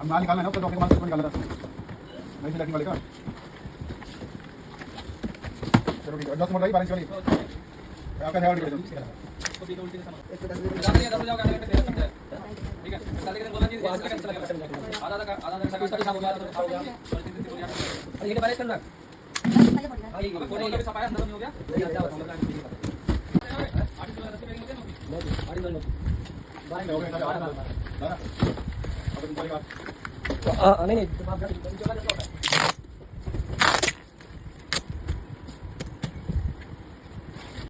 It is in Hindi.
अब माल निकालना है ना, ऊपर डॉक्टर का माल निकालना था नहीं लड़की वाले का। चलो ठीक है, 10 मोड़ रही 12 वाली आपका ध्यान रखिए। ठीक है, साले के दिन बोला जी आधा हो गया अरे ये बारे करना हां ये फोटो के छपाया अंदर नहीं हो गया नहीं